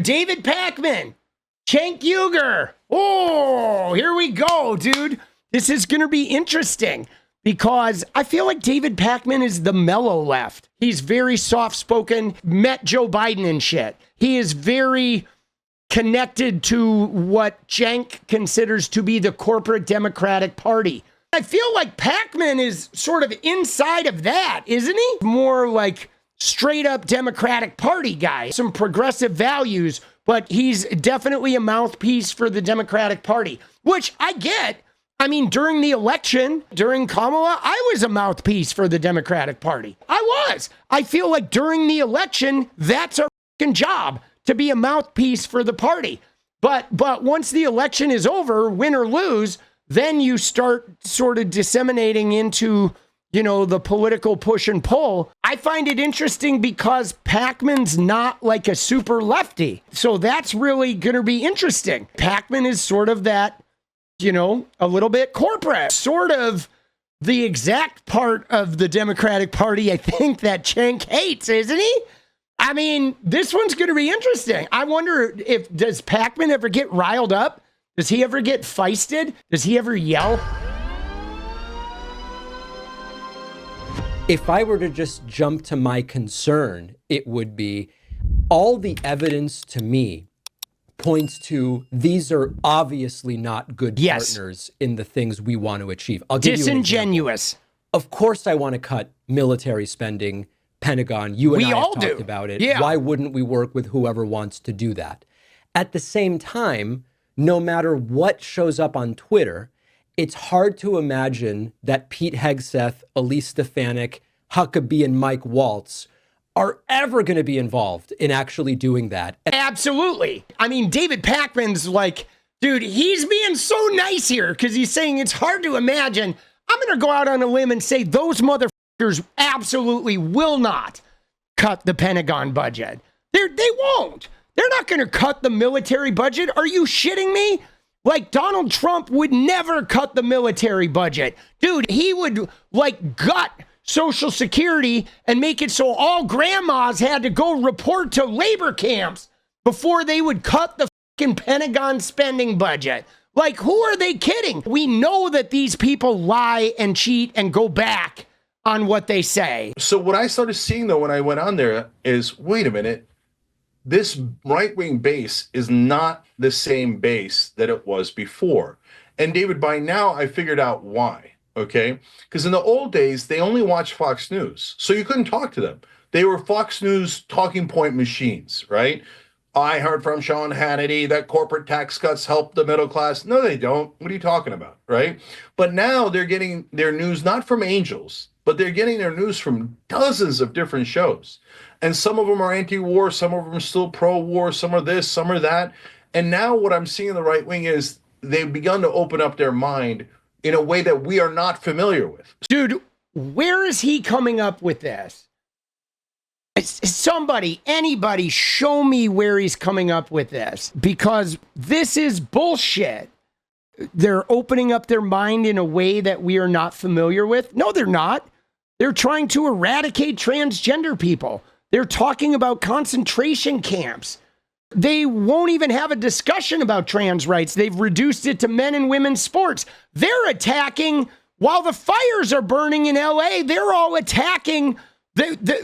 David Pakman, Cenk Uygur. Oh, here we go, dude. This is going to be interesting because I feel like David Pakman is the mellow left. He's very soft-spoken, met Joe Biden and shit. He is very connected to what Cenk considers to be the corporate Democratic Party. I feel like Pakman is sort of inside of that, isn't he? More like straight up Democratic Party guy, some progressive values, but he's definitely a mouthpiece for the Democratic Party, which I get. I mean, during the election, during Kamala, I was a mouthpiece for the Democratic Party. I was. I feel like during the election, that's our fucking job, to be a mouthpiece for the party. But once the election is over, win or lose, then you start sort of disseminating into, you know, the political push and pull. I find it interesting because Pakman's not like a super lefty. So that's really going to be interesting. Pakman is sort of that, you know, a little bit corporate, sort of the exact part of the Democratic Party, I think, that Cenk hates, isn't he? I mean, this one's going to be interesting. I wonder does Pakman ever get riled up? Does he ever get feisted? Does he ever yell? If I were to just jump to my concern, it would be all the evidence to me points to these are obviously not good partners in the things we want to achieve. I'll give disingenuous. You an example. Of course I want to cut military spending, Pentagon. You and I have talked about it. Yeah. Why wouldn't we work with whoever wants to do that? At the same time, no matter what shows up on Twitter, it's hard to imagine that Pete Hegseth, Elise Stefanik, Huckabee, and Mike Waltz are ever going to be involved in actually doing that. Absolutely. I mean, David Pakman's like, dude, he's being so nice here because he's saying it's hard to imagine. I'm going to go out on a limb and say those motherfuckers absolutely will not cut the Pentagon budget. They won't. They're not going to cut the military budget. Are you shitting me? Like, Donald Trump would never cut the military budget. Dude, he would, like, gut Social Security and make it so all grandmas had to go report to labor camps before they would cut the fucking Pentagon spending budget. Like, who are they kidding? We know that these people lie and cheat and go back on what they say. So what I started seeing, though, when I went on there is, wait a minute. This right-wing base is not the same base that it was before. And David, by now I figured out why, okay? Because in the old days, they only watched Fox News. So you couldn't talk to them. They were Fox News talking point machines, right? I heard from Sean Hannity that corporate tax cuts help the middle class. No, they don't. What are you talking about, right? But now they're getting their news not from angels, but they're getting their news from dozens of different shows. And some of them are anti-war, some of them are still pro-war, some are this, some are that. And now what I'm seeing in the right wing is they've begun to open up their mind in a way that we are not familiar with. Dude, where is he coming up with this? Somebody, anybody, show me where he's coming up with this. Because this is bullshit. They're opening up their mind in a way that we are not familiar with. No, they're not. They're trying to eradicate transgender people. They're talking about concentration camps. They won't even have a discussion about trans rights. They've reduced it to men and women's sports. They're attacking, while the fires are burning in LA, they're all attacking,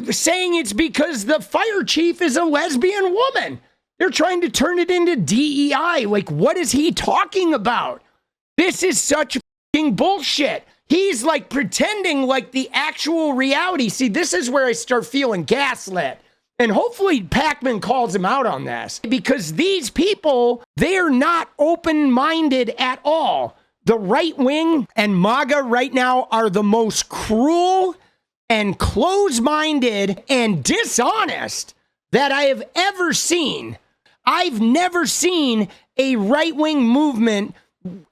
saying it's because the fire chief is a lesbian woman. They're trying to turn it into DEI. Like, what is he talking about? This is such fucking bullshit. He's like pretending like the actual reality. See, this is where I start feeling gaslit. And hopefully Pakman calls him out on this. Because these people, they are not open-minded at all. The right wing and Maga right now are the most cruel and close-minded and dishonest that I have ever seen. I've never seen a right-wing movement.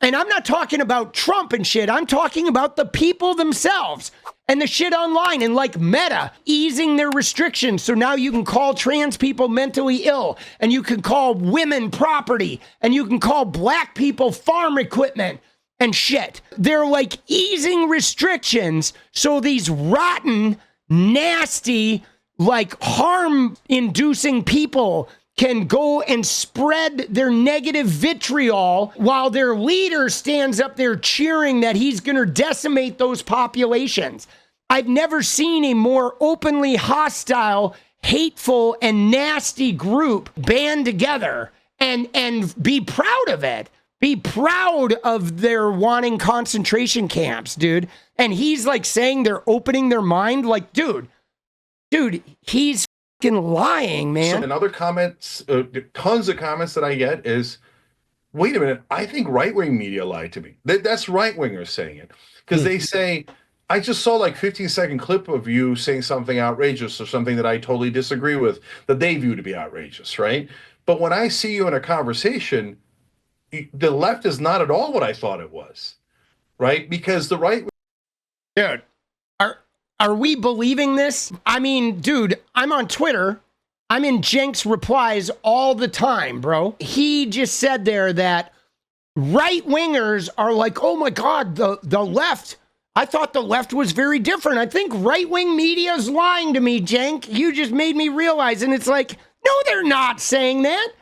And I'm not talking about Trump and shit. I'm talking about the people themselves and the shit online and like Meta easing their restrictions. So now you can call trans people mentally ill and you can call women property and you can call black people farm equipment and shit. They're like easing restrictions. So these rotten, nasty, like harm inducing people can go and spread their negative vitriol while their leader stands up there cheering that he's going to decimate those populations. I've never seen a more openly hostile, hateful, and nasty group band together and be proud of it. Be proud of their wanting concentration camps, dude. And he's like saying they're opening their mind. Like, dude, he's lying, man. And other comments, tons of comments that I get is, wait a minute, I think right-wing media lied to me. That's right-wingers saying it. Because they say, I just saw like 15-second clip of you saying something outrageous or something that I totally disagree with that they view to be outrageous, right? But when I see you in a conversation, the left is not at all what I thought it was, right? Because the right... Dude, are we believing this? I mean, dude, I'm on Twitter. I'm in Cenk's replies all the time, bro. He just said there that right-wingers are like, oh my God, the left. I thought the left was very different. I think right-wing media is lying to me, Cenk. You just made me realize. And it's like, no, they're not saying that.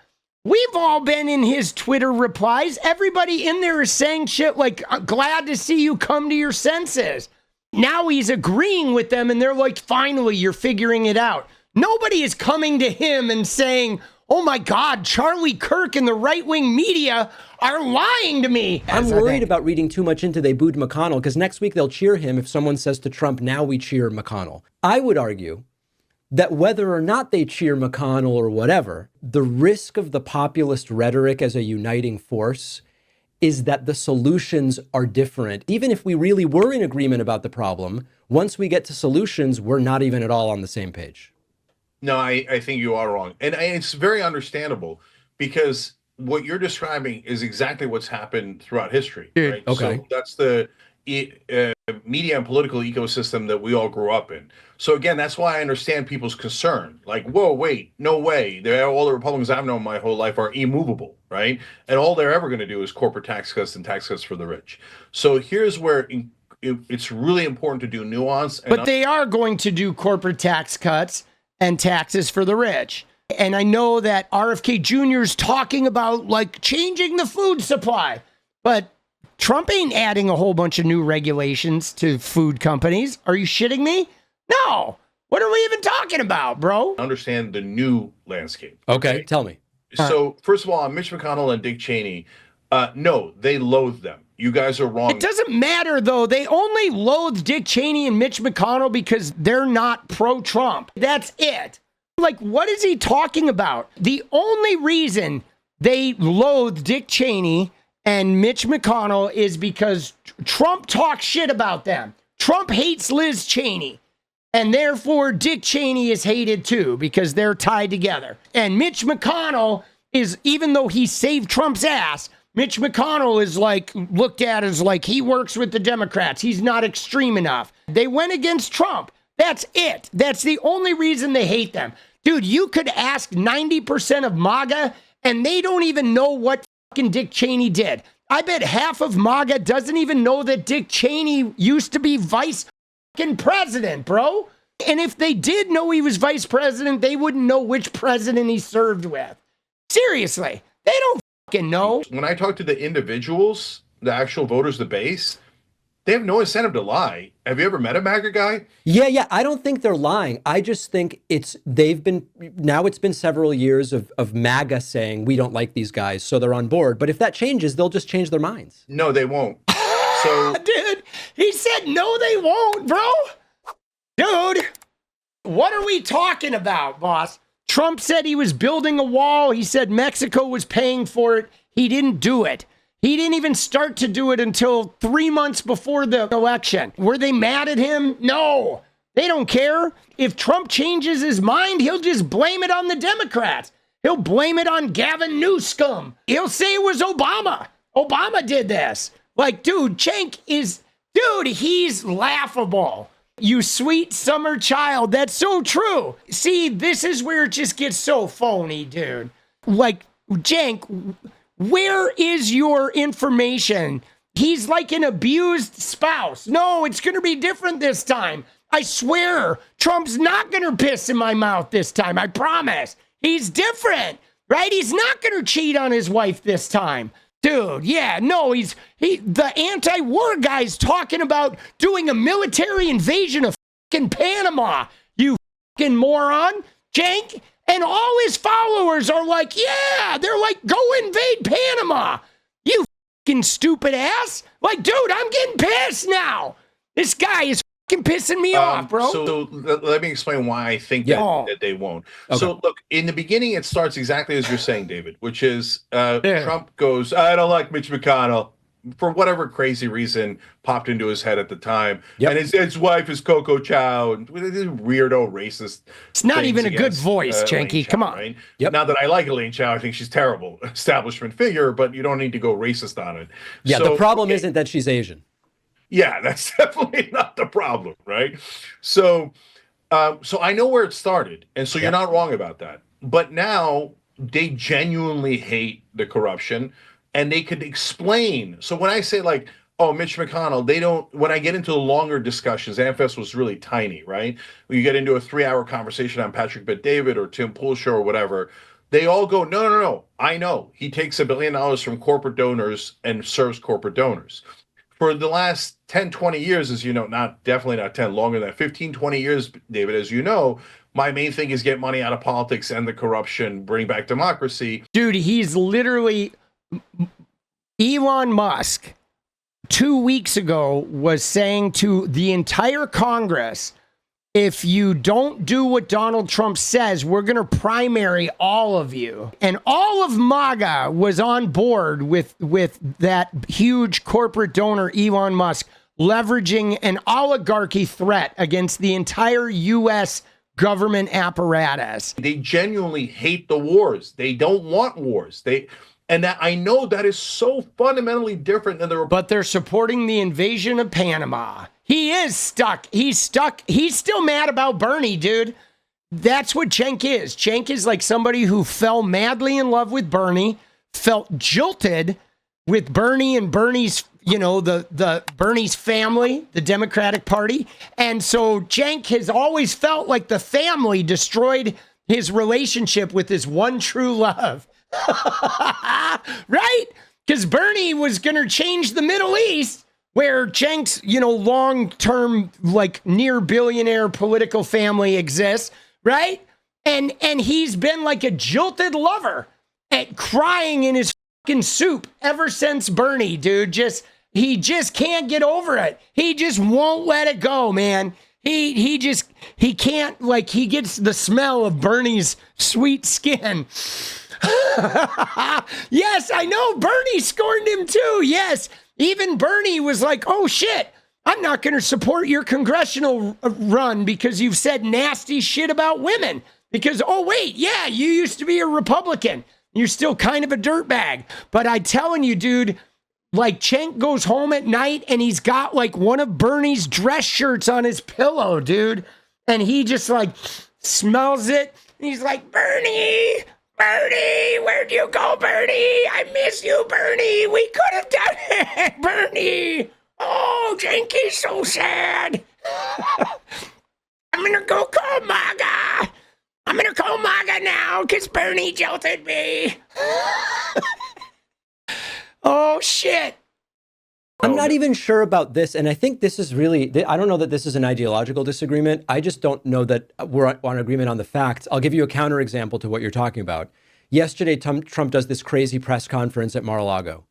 We've all been in his Twitter replies. Everybody in there is saying shit like, glad to see you come to your senses. Now he's agreeing with them and they're like, finally, you're figuring it out. Nobody is coming to him and saying, oh my God, Charlie Kirk and the right-wing media are lying to me. I'm worried about reading too much into they booed McConnell because next week they'll cheer him if someone says to Trump, now we cheer McConnell. I would argue that whether or not they cheer McConnell or whatever, the risk of the populist rhetoric as a uniting force is that the solutions are different. Even if we really were in agreement about the problem, once we get to solutions, we're not even at all on the same page. No, I think you are wrong. And it's very understandable because what you're describing is exactly what's happened throughout history. Right? Okay. So that's the media and political ecosystem that we all grew up in. So again, that's why I understand people's concern. Like, whoa, wait, no way. All the Republicans I've known my whole life are immovable, right? And all they're ever going to do is corporate tax cuts and tax cuts for the rich. So here's where it's really important to do nuance. But they are going to do corporate tax cuts and taxes for the rich. And I know that RFK Jr. is talking about like changing the food supply, but Trump ain't adding a whole bunch of new regulations to food companies. Are you shitting me? No. What are we even talking about, bro? Understand the new landscape. Okay, tell me. So first of all, on Mitch McConnell and Dick Cheney, no, they loathe them. You guys are wrong. It doesn't matter, though. They only loathe Dick Cheney and Mitch McConnell because they're not pro-Trump. That's it. Like, what is he talking about? The only reason they loathe Dick Cheney and Mitch McConnell is because Trump talks shit about them. Trump hates Liz Cheney. And therefore, Dick Cheney is hated too because they're tied together. And Mitch McConnell is, even though he saved Trump's ass, Mitch McConnell is like looked at as like he works with the Democrats. He's not extreme enough. They went against Trump. That's it. That's the only reason they hate them. Dude, you could ask 90% of MAGA and they don't even know what fucking Dick Cheney did. I bet half of MAGA doesn't even know that Dick Cheney used to be vice fucking president, bro. And if they did know he was vice president, they wouldn't know which president he served with. Seriously, they don't fucking know. When I talk to the individuals, the actual voters, the base, they have no incentive to lie. Have you ever met a MAGA guy? Yeah. I don't think they're lying. I just think it's been several years of MAGA saying we don't like these guys, so they're on board. But if that changes, they'll just change their minds. No, they won't. So, dude, he said no, they won't, bro. Dude, what are we talking about, boss? Trump said he was building a wall. He said Mexico was paying for it. He didn't do it. He didn't even start to do it until 3 months before the election. Were they mad at him? No, they don't care. If Trump changes his mind, he'll just blame it on the Democrats. He'll blame it on Gavin Newsom. He'll say it was Obama. Obama did this. Like, dude, Cenk is, he's laughable. You sweet summer child. That's so true. See, this is where it just gets so phony, dude. Like, Cenk, where is your information? He's like an abused spouse. No, it's going to be different this time. I swear, Trump's not going to piss in my mouth this time. I promise. He's different, right? He's not going to cheat on his wife this time. Dude, yeah, no, the anti-war guy's talking about doing a military invasion of fucking Panama, you fucking moron, Cenk. And all his followers are like, yeah, they're like, go invade Panama, you fucking stupid ass. Like, dude, I'm getting pissed now. This guy is fucking pissing me off, bro. So let me explain why I think that they won't. Okay. So look, in the beginning, it starts exactly as you're saying, David, which is Trump goes, I don't like Mitch McConnell. For whatever crazy reason popped into his head at the time. Yep. And his wife is 𝗂𝗄𝗪 𝗡, and weirdo racist. It's not even a good voice, Cenk. Come on. Right? Yep. Not that I like Elaine Chao. I think she's terrible establishment figure, but you don't need to go racist on it. Yeah, so, the problem isn't that she's Asian. Yeah, that's definitely not the problem, right? So I know where it started, and so you're not wrong about that. But now they genuinely hate the corruption. And they could explain. So when I say like, oh, Mitch McConnell, they don't, when I get into the longer discussions, AmFest was really tiny, right? When you get into a 3-hour conversation on Patrick Bet-David or Tim Pool Show or whatever, they all go, no. I know. He takes $1 billion from corporate donors and serves corporate donors. For the last 10, 20 years, as you know, definitely not 10, longer than 15, 20 years, David, as you know, my main thing is get money out of politics, end the corruption, bring back democracy. Dude, he's literally... Elon Musk 2 weeks ago was saying to the entire Congress, if you don't do what Donald Trump says, we're going to primary all of you. And all of Maga was on board with that huge corporate donor, Elon Musk, leveraging an oligarchy threat against the entire U.S. government apparatus. They genuinely hate the wars. They don't want wars. And that, I know that is so fundamentally different than But they're supporting the invasion of Panama. He is stuck. He's stuck. He's still mad about Bernie, dude. That's what Cenk is. Cenk is like somebody who fell madly in love with Bernie, felt jilted with Bernie and Bernie's, the Bernie's family, the Democratic Party. And so Cenk has always felt like the family destroyed his relationship with his one true love. Right? Because Bernie was going to change the Middle East, where Cenk's, long-term, like near billionaire political family exists, right? And he's been like a jilted lover at crying in his fucking soup ever since Bernie, dude. He just can't get over it. He just won't let it go, man. He can't, like, he gets the smell of Bernie's sweet skin. Yes, I know. Bernie scorned him too. Yes. Even Bernie was like, oh shit, I'm not going to support your congressional run because you've said nasty shit about women. Because, oh wait, yeah, you used to be a Republican. You're still kind of a dirtbag. But I'm telling you, dude, like Cenk goes home at night and he's got like one of Bernie's dress shirts on his pillow, dude. And he just like smells it. And he's like, Bernie, where'd you go, Bernie? I miss you, Bernie. We could have done it, Bernie. Oh, Cenk is so sad. I'm going to go call Maga. I'm going to call Maga now because Bernie jilted me. Oh, shit. I'm not even sure about this, and I think this is really, I don't know that this is an ideological disagreement. I just don't know that we're on agreement on the facts. I'll give you a counterexample to what you're talking about. Yesterday, Trump does this crazy press conference at Mar-a-Lago.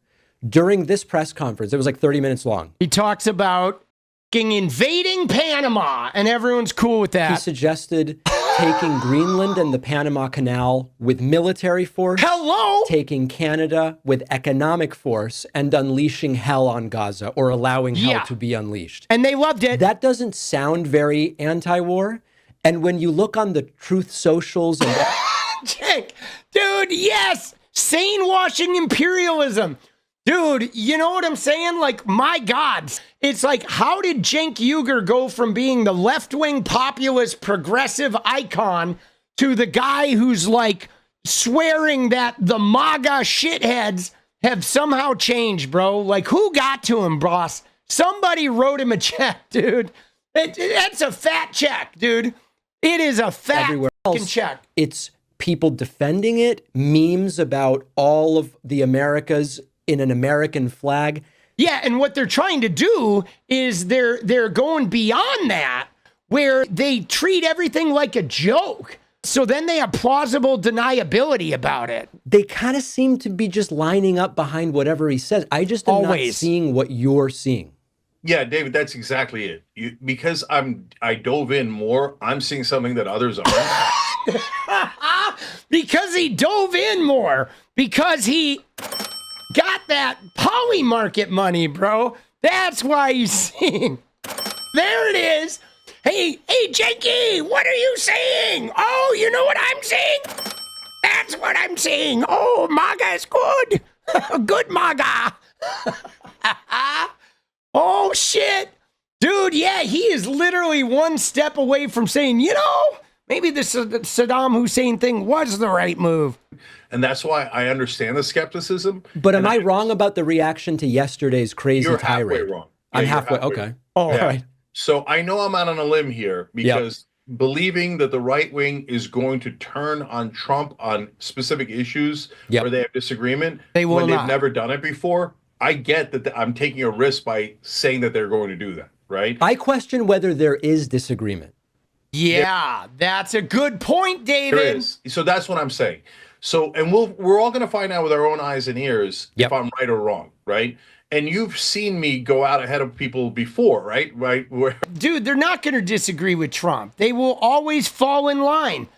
During this press conference, it was like 30 minutes long. He talks about invading Panama, and everyone's cool with that. He suggested taking Greenland and the Panama Canal with military force. Hello? Taking Canada with economic force and unleashing hell on Gaza, or allowing hell to be unleashed. And they loved it. That doesn't sound very anti-war. And when you look on the truth socials and Cenk, dude, yes, sane washing imperialism. Dude, you know what I'm saying? Like, my God, it's like, how did Cenk Uygur go from being the left-wing populist progressive icon to the guy who's like swearing that the Maga shitheads have somehow changed, bro? Like, who got to him, boss? Somebody wrote him a check, dude. That's a fat check, dude. It is a fat fucking check. It's people defending it, memes about all of the Americas in an American flag. Yeah, and what they're trying to do is they're going beyond that, where they treat everything like a joke. So then they have plausible deniability about it. They kind of seem to be just lining up behind whatever he says. I just am not seeing what you're seeing. Yeah, David, that's exactly it. Because I dove in more, I'm seeing something that others aren't. Because he dove in more. Because he got that poly market money, bro. That's why he's seeing. There it is. Hey, Cenk, what are you saying? Oh, you know what I'm saying? That's what I'm saying. Oh, Maga is good. Good Maga. Oh, shit. Dude, yeah, he is literally one step away from saying, you know, maybe the Saddam Hussein thing was the right move. And that's why I understand the skepticism. But am I wrong about the reaction to yesterday's crazy tirade? You're halfway wrong. I'm halfway. Okay. All right. So I know I'm out on a limb here because believing that the right wing is going to turn on Trump on specific issues where they have disagreement when they've never done it before, I get that I'm taking a risk by saying that they're going to do that, right? I question whether there is disagreement. Yeah, that's a good point, David. There is. So that's what I'm saying. So, and we're all going to find out with our own eyes and ears if I'm right or wrong, right? And you've seen me go out ahead of people before, right? Dude, they're not going to disagree with Trump. They will always fall in line.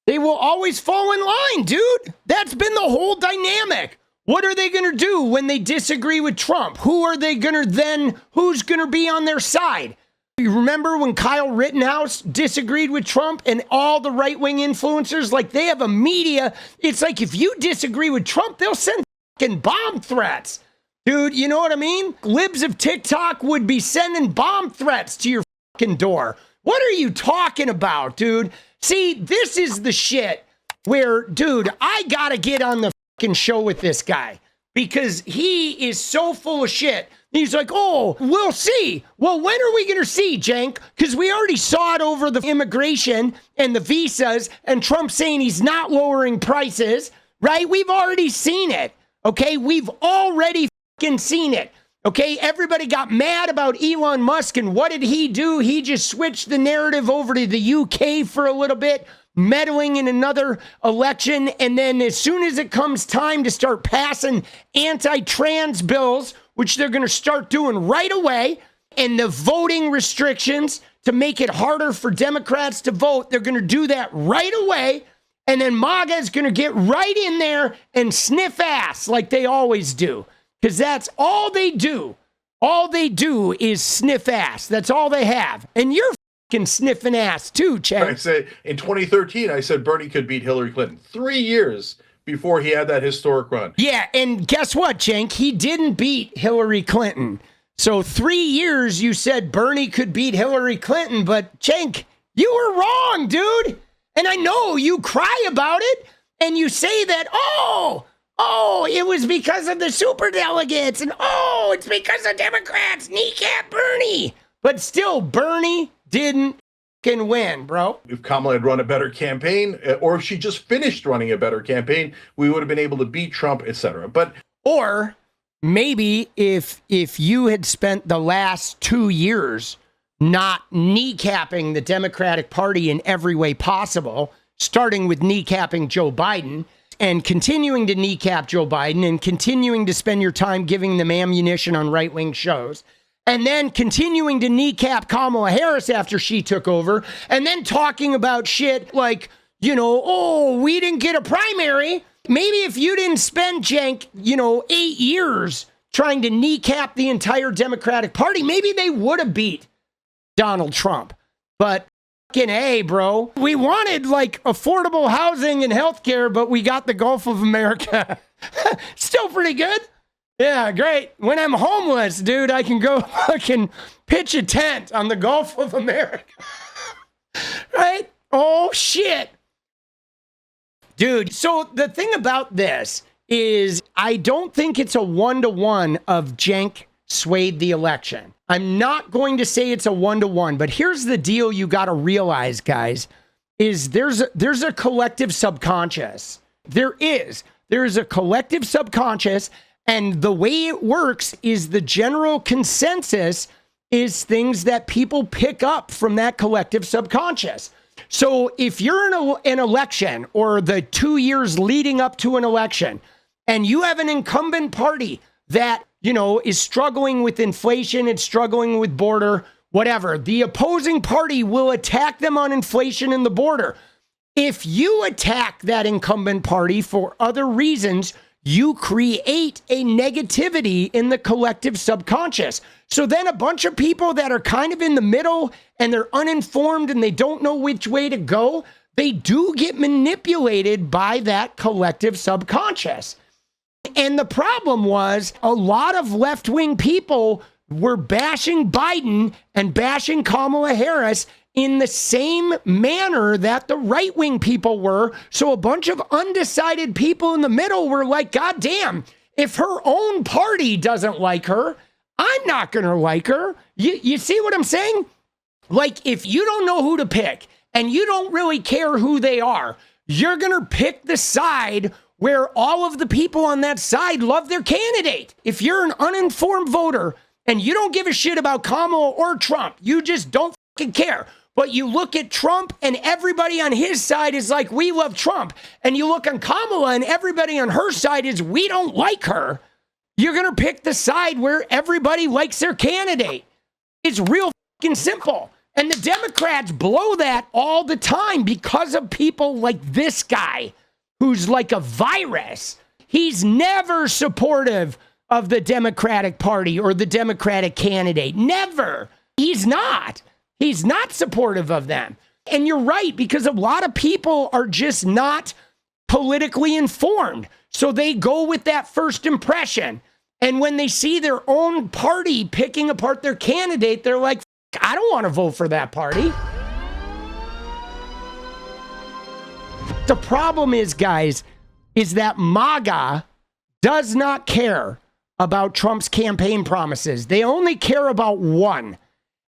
They will always fall in line, dude. That's been the whole dynamic. What are they going to do when they disagree with Trump? Who are they going to then, who's going to be on their side? You remember when Kyle Rittenhouse disagreed with Trump and all the right-wing influencers, like they have a media. It's like if you disagree with Trump, they'll send fucking bomb threats. Dude, you know what I mean? Libs of TikTok would be sending bomb threats to your fucking door. What are you talking about, dude? See, this is the shit where, dude, I gotta get on the fucking show with this guy because he is so full of shit. He's like, oh, we'll see. Well, when are we gonna see, Cenk? Because we already saw it over the immigration and the visas and Trump saying he's not lowering prices, right? We've already seen it, okay? We've already seen it. Okay, everybody got mad about Elon Musk, and what did he do? He just switched the narrative over to the UK for a little bit, meddling in another election, and then as soon as it comes time to start passing anti-trans bills, which they're going to start doing right away, and the voting restrictions to make it harder for Democrats to vote, they're going to do that right away, and then MAGA is going to get right in there and sniff ass like they always do. Because that's all they do. All they do is sniff ass. That's all they have. And you're fucking sniffing ass too, Cenk. I said in 2013, I said Bernie could beat Hillary Clinton. 3 years before he had that historic run. Yeah, and guess what, Cenk? He didn't beat Hillary Clinton. So 3 years you said Bernie could beat Hillary Clinton, but Cenk, you were wrong, dude. And I know you cry about it, and you say that, oh, it was because of the superdelegates, and it's because of Democrats, kneecap Bernie. But still, Bernie didn't fucking win, bro. If Kamala had run a better campaign, or if she just finished running a better campaign, we would have been able to beat Trump, etc. Or maybe if you had spent the last 2 years not kneecapping the Democratic Party in every way possible, starting with kneecapping Joe Biden, and continuing to kneecap Joe Biden and continuing to spend your time giving them ammunition on right-wing shows, and then continuing to kneecap Kamala Harris after she took over, and then talking about shit like, we didn't get a primary. Maybe if you didn't spend, Cenk, 8 years trying to kneecap the entire Democratic Party, maybe they would have beat Donald Trump. But hey, bro, we wanted like affordable housing and healthcare, but we got the Gulf of America. Still pretty good. Yeah, great. When I'm homeless, dude, I can go fucking pitch a tent on the Gulf of America. Right? Oh, shit. Dude, so the thing about this is I don't think it's a 1-to-1 of Cenk swayed the election. I'm not going to say it's a 1-to-1, but here's the deal you got to realize, guys. is there's a collective subconscious. There is a collective subconscious, and the way it works is the general consensus is things that people pick up from that collective subconscious. So if you're in an election or the 2 years leading up to an election, and you have an incumbent party that, you know, is struggling with inflation, it's struggling with border, whatever, the opposing party will attack them on inflation and the border. If you attack that incumbent party for other reasons, you create a negativity in the collective subconscious. So then a bunch of people that are kind of in the middle and they're uninformed and they don't know which way to go, they do get manipulated by that collective subconscious. And the problem was a lot of left-wing people were bashing Biden and bashing Kamala Harris in the same manner that the right-wing people were. So a bunch of undecided people in the middle were like, God damn, if her own party doesn't like her, I'm not going to like her. You see what I'm saying? Like, if you don't know who to pick and you don't really care who they are, you're going to pick the side where all of the people on that side love their candidate. If you're an uninformed voter and you don't give a shit about Kamala or Trump, you just don't fucking care. But you look at Trump and everybody on his side is like, we love Trump. And you look on Kamala and everybody on her side is, we don't like her. You're going to pick the side where everybody likes their candidate. It's real fucking simple. And the Democrats blow that all the time because of people like this guy who's like a virus. He's never supportive of the Democratic Party or the Democratic candidate. Never. He's not. He's not supportive of them. And you're right, because a lot of people are just not politically informed. So they go with that first impression. And when they see their own party picking apart their candidate, they're like, I don't want to vote for that party. The problem is, guys, is that Maga does not care about Trump's campaign promises. They only care about one.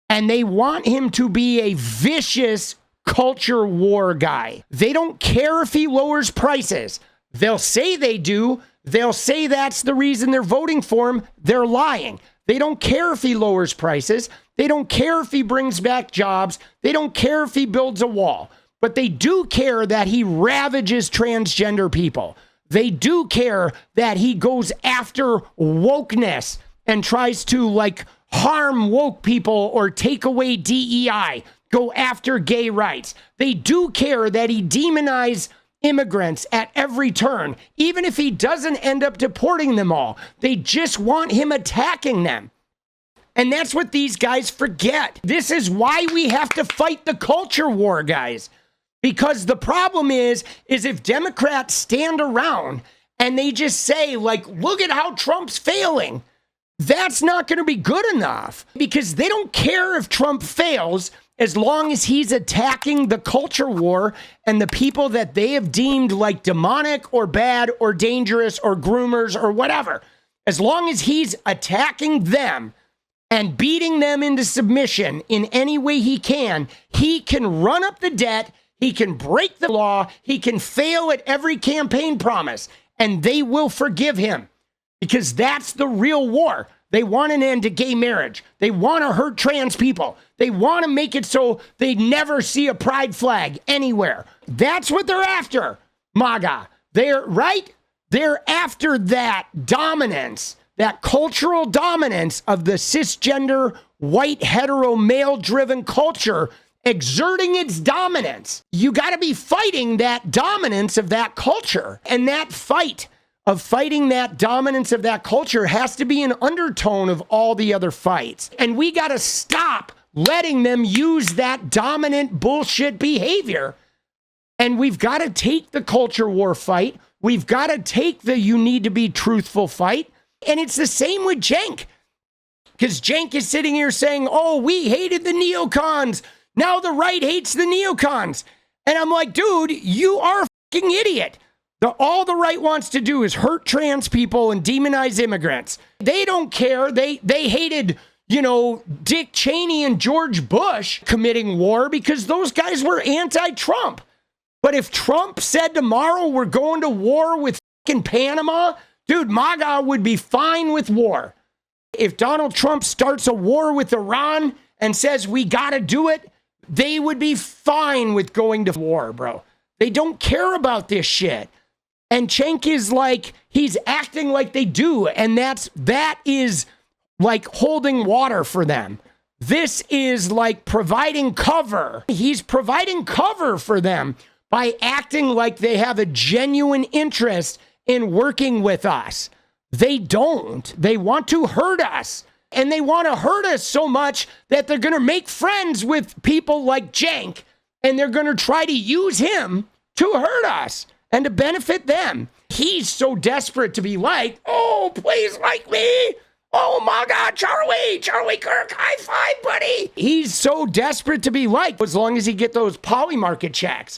And they want him to be a vicious culture war guy. They don't care if he lowers prices. They'll say they do. They'll say that's the reason they're voting for him. They're lying. They don't care if he lowers prices. They don't care if he brings back jobs. They don't care if he builds a wall. But they do care that he ravages transgender people. They do care that he goes after wokeness and tries to, like, harm woke people or take away DEI, go after gay rights. They do care that he demonize immigrants at every turn, even if he doesn't end up deporting them all. They just want him attacking them. And that's what these guys forget. This is why we have to fight the culture war, guys. Because the problem is if Democrats stand around and they just say, like, look at how Trump's failing, that's not going to be good enough, because they don't care if Trump fails as long as he's attacking the culture war and the people that they have deemed like demonic or bad or dangerous or groomers or whatever. As long as he's attacking them and beating them into submission in any way he can run up the debt, he can break the law, he can fail at every campaign promise, and they will forgive him. Because that's the real war. They want an end to gay marriage. They want to hurt trans people. They want to make it so they never see a pride flag anywhere. That's what they're after, MAGA. They're after that dominance, that cultural dominance of the cisgender, white, hetero, male-driven culture exerting its dominance. You got to be fighting that dominance of that culture. And that fight of fighting that dominance of that culture has to be an undertone of all the other fights. And we got to stop letting them use that dominant bullshit behavior. And we've got to take the culture war fight. We've got to take the you need to be truthful fight. And it's the same with Cenk. Because Cenk is sitting here saying, oh, we hated the neocons. Now the right hates the neocons. And I'm like, dude, you are a fucking idiot. All the right wants to do is hurt trans people and demonize immigrants. They don't care. They hated Dick Cheney and George Bush committing war because those guys were anti-Trump. But if Trump said tomorrow we're going to war with fucking Panama, dude, Maga would be fine with war. If Donald Trump starts a war with Iran and says we got to do it, they would be fine with going to war, bro. They don't care about this shit. And Cenk is like, he's acting like they do. And that is like holding water for them. This is like providing cover. He's providing cover for them by acting like they have a genuine interest in working with us. They don't. They want to hurt us. And they want to hurt us so much that they're going to make friends with people like Cenk, and they're going to try to use him to hurt us and to benefit them. He's so desperate to be like, oh, please like me. Oh my God, Charlie Kirk, high five, buddy. He's so desperate to be liked as long as he get those poly market checks.